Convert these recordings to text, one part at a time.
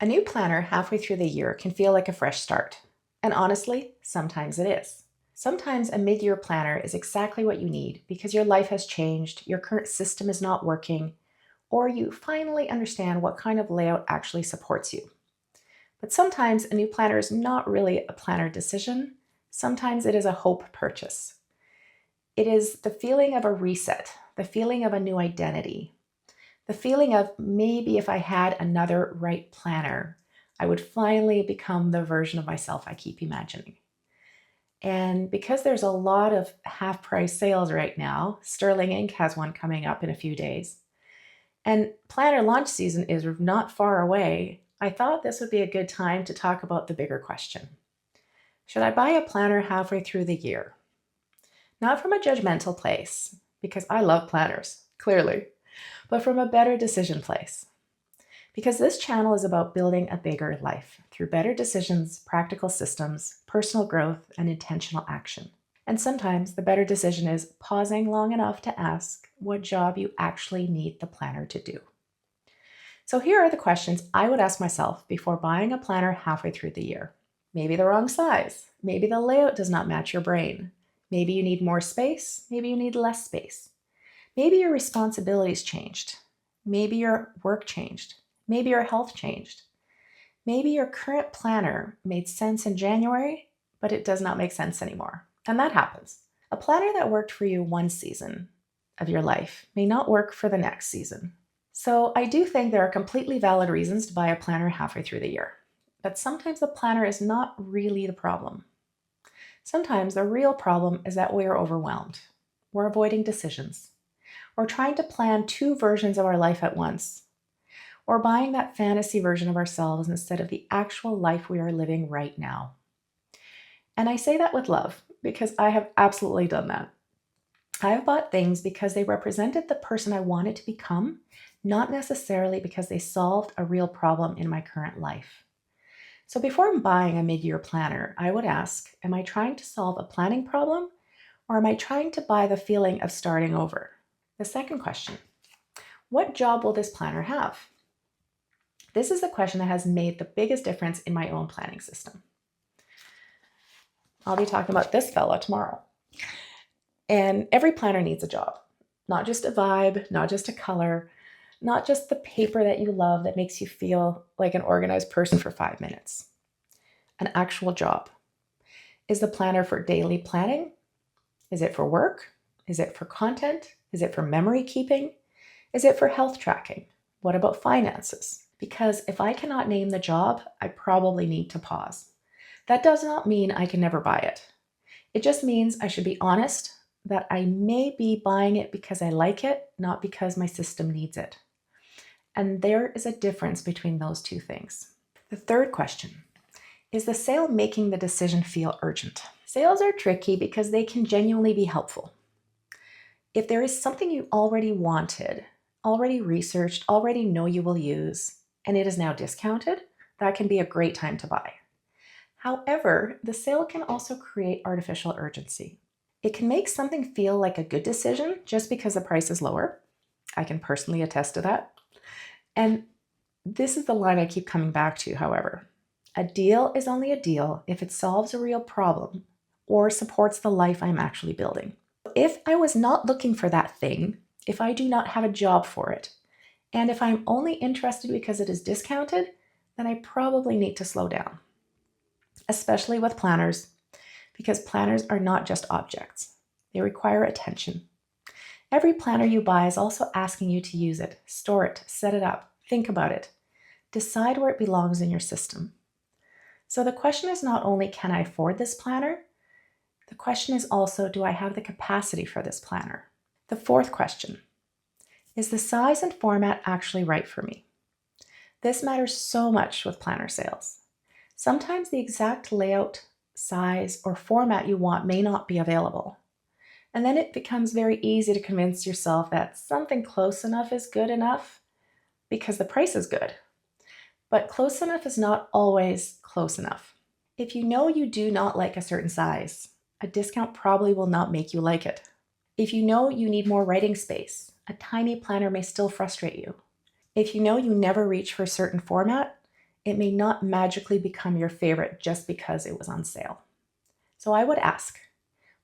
A new planner halfway through the year can feel like a fresh start. And honestly, sometimes it is. Sometimes a mid year planner is exactly what you need because your life has changed, your current system is not working, or you finally understand what kind of layout actually supports you. But sometimes a new planner is not really a planner decision. Sometimes it is a hope purchase. It is the feeling of a reset, the feeling of a new identity, the feeling of maybe if I had another right planner, I would finally become the version of myself I keep imagining. And because there's a lot of half price sales right now, Sterling Inc. has one coming up in a few days, and planner launch season is not far away, I thought this would be a good time to talk about the bigger question. Should I buy a planner halfway through the year? Not from a judgmental place, because I love planners, clearly, but from a better decision place. Because this channel is about building a bigger life through better decisions, practical systems, personal growth, and intentional action. And sometimes the better decision is pausing long enough to ask what job you actually need the planner to do. So here are the questions I would ask myself before buying a planner halfway through the year. Maybe the wrong size. Maybe the layout does not match your brain. Maybe you need more space. Maybe you need less space. Maybe your responsibilities changed. Maybe your work changed. Maybe your health changed. Maybe your current planner made sense in January, but it does not make sense anymore. And that happens. A planner that worked for you one season of your life may not work for the next season. So I do think there are completely valid reasons to buy a planner halfway through the year. But sometimes the planner is not really the problem. Sometimes the real problem is that we are overwhelmed. We're avoiding decisions. We're trying to plan two versions of our life at once, or buying that fantasy version of ourselves instead of the actual life we are living right now. And I say that with love because I have absolutely done that. I have bought things because they represented the person I wanted to become, not necessarily because they solved a real problem in my current life. So before I'm buying a mid year planner, I would ask, am I trying to solve a planning problem, or am I trying to buy the feeling of starting over? The second question, what job will this planner have? This is the question that has made the biggest difference in my own planning system. I'll be talking about this fella tomorrow. And every planner needs a job, not just a vibe, not just a color, not just the paper that you love that makes you feel like an organized person for 5 minutes. An actual job. Is the planner for daily planning? Is it for work? Is it for content? Is it for memory keeping? Is it for health tracking? What about finances? Because if I cannot name the job, I probably need to pause. That does not mean I can never buy it. It just means I should be honest that I may be buying it because I like it, not because my system needs it. And there is a difference between those two things. The third question, is the sale making the decision feel urgent? Sales are tricky because they can genuinely be helpful. If there is something you already wanted, already researched, already know you will use, and it is now discounted, that can be a great time to buy. However, the sale can also create artificial urgency. It can make something feel like a good decision just because the price is lower. I can personally attest to that. And this is the line I keep coming back to, however. A deal is only a deal if it solves a real problem or supports the life I'm actually building. If I was not looking for that thing, if I do not have a job for it, and if I'm only interested because it is discounted, then I probably need to slow down. Especially with planners, because planners are not just objects. They require attention. Every planner you buy is also asking you to use it, store it, set it up, think about it, decide where it belongs in your system. So the question is not only, can I afford this planner? The question is also, do I have the capacity for this planner? The fourth question, is the size and format actually right for me? This matters so much with planner sales. Sometimes the exact layout, size, or format you want may not be available. And then it becomes very easy to convince yourself that something close enough is good enough because the price is good. But close enough is not always close enough. If you know you do not like a certain size, a discount probably will not make you like it. If you know you need more writing space, a tiny planner may still frustrate you. If you know you never reach for a certain format, It may not magically become your favorite just because it was on sale. So I would ask,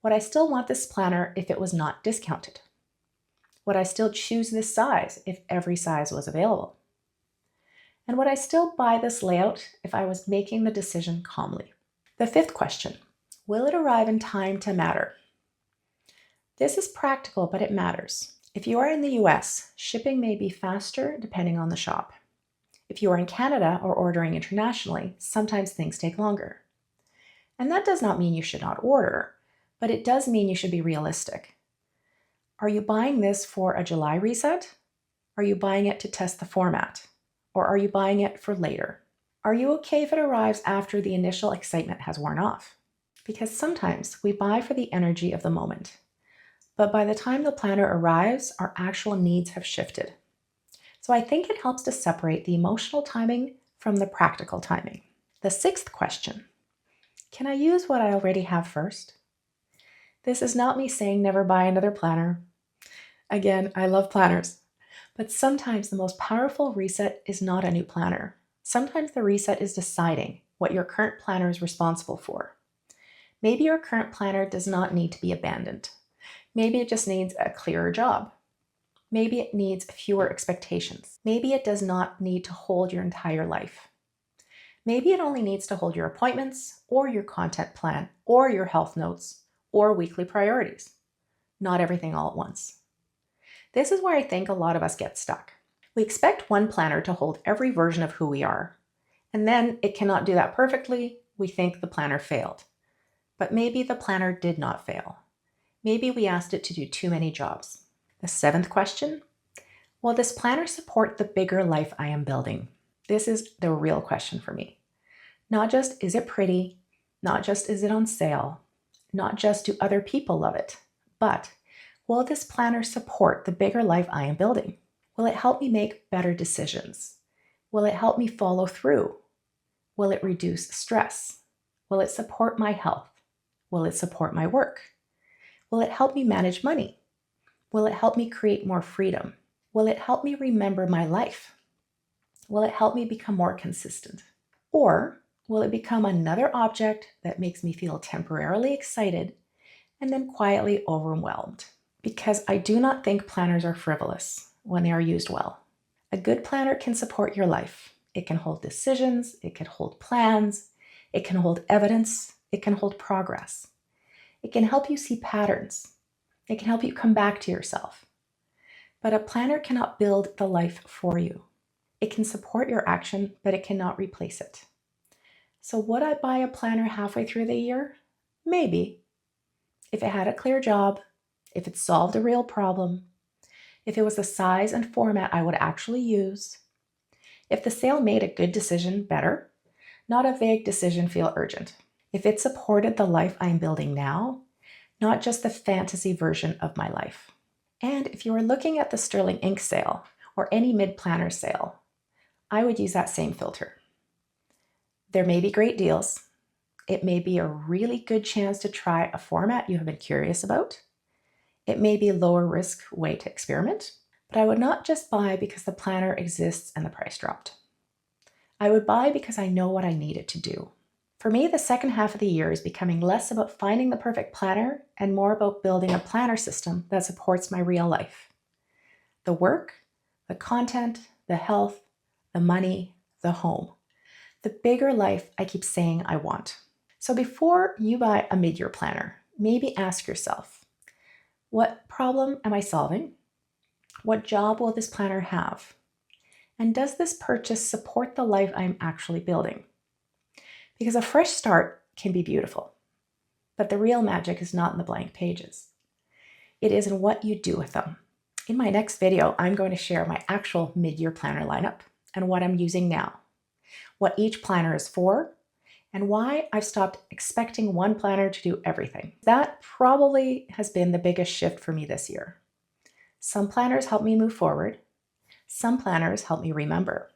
would I still want this planner if it was not discounted? Would I still choose this size if every size was available? And would I still buy this layout if I was making the decision calmly? The fifth question, will it arrive in time to matter? This is practical, but it matters. If you are in the US, shipping may be faster depending on the shop. If you are in Canada or ordering internationally, sometimes things take longer. And that does not mean you should not order, but it does mean you should be realistic. Are you buying this for a July reset? Are you buying it to test the format? Or are you buying it for later? Are you okay if it arrives after the initial excitement has worn off? Because sometimes we buy for the energy of the moment, but by the time the planner arrives, our actual needs have shifted. So I think it helps to separate the emotional timing from the practical timing. The sixth question, can I use what I already have first? This is not me saying never buy another planner. Again, I love planners, but sometimes the most powerful reset is not a new planner. Sometimes the reset is deciding what your current planner is responsible for. Maybe your current planner does not need to be abandoned. Maybe it just needs a clearer job. Maybe it needs fewer expectations. Maybe it does not need to hold your entire life. Maybe it only needs to hold your appointments or your content plan or your health notes or weekly priorities. Not everything all at once. This is where I think a lot of us get stuck. We expect one planner to hold every version of who we are, and then it cannot do that perfectly. We think the planner failed. But maybe the planner did not fail. Maybe we asked it to do too many jobs. The seventh question, will this planner support the bigger life I am building? This is the real question for me. Not just is it pretty, not just is it on sale, not just do other people love it, but will this planner support the bigger life I am building? Will it help me make better decisions? Will it help me follow through? Will it reduce stress? Will it support my health? Will it support my work? Will it help me manage money? Will it help me create more freedom? Will it help me remember my life? Will it help me become more consistent? Or will it become another object that makes me feel temporarily excited and then quietly overwhelmed? Because I do not think planners are frivolous when they are used well. A good planner can support your life. It can hold decisions, it can hold plans, it can hold evidence, it can hold progress. It can help you see patterns. It can help you come back to yourself. But a planner cannot build the life for you. It can support your action, but it cannot replace it. So would I buy a planner halfway through the year? Maybe. If it had a clear job, if it solved a real problem, if it was the size and format I would actually use, if the sale made a good decision better, not a vague decision feel urgent, if it supported the life I'm building now, not just the fantasy version of my life. And if you were looking at the Sterling Ink sale or any mid-planner sale, I would use that same filter. There may be great deals. It may be a really good chance to try a format you have been curious about. It may be a lower risk way to experiment, but I would not just buy because the planner exists and the price dropped. I would buy because I know what I need it to do. For me, the second half of the year is becoming less about finding the perfect planner and more about building a planner system that supports my real life. The work, the content, the health, the money, the home. The bigger life I keep saying I want. So before you buy a mid-year planner, maybe ask yourself, what problem am I solving? What job will this planner have? And does this purchase support the life I'm actually building? Because a fresh start can be beautiful, but the real magic is not in the blank pages. It is in what you do with them. In my next video, I'm going to share my actual mid-year planner lineup and what I'm using now, what each planner is for, and why I've stopped expecting one planner to do everything. That probably has been the biggest shift for me this year. Some planners help me move forward. Some planners help me remember.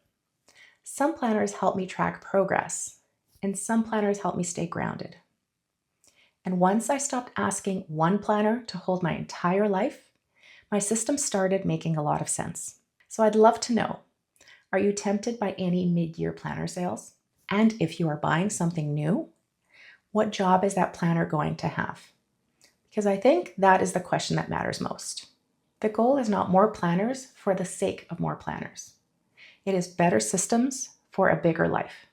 Some planners help me track progress. And some planners help me stay grounded. And once I stopped asking one planner to hold my entire life, my system started making a lot of sense. So I'd love to know, Are you tempted by any mid-year planner sales? And if you are buying something new, what job is that planner going to have? Because I think that is the question that matters most. The goal is not more planners for the sake of more planners. It is better systems for a bigger life.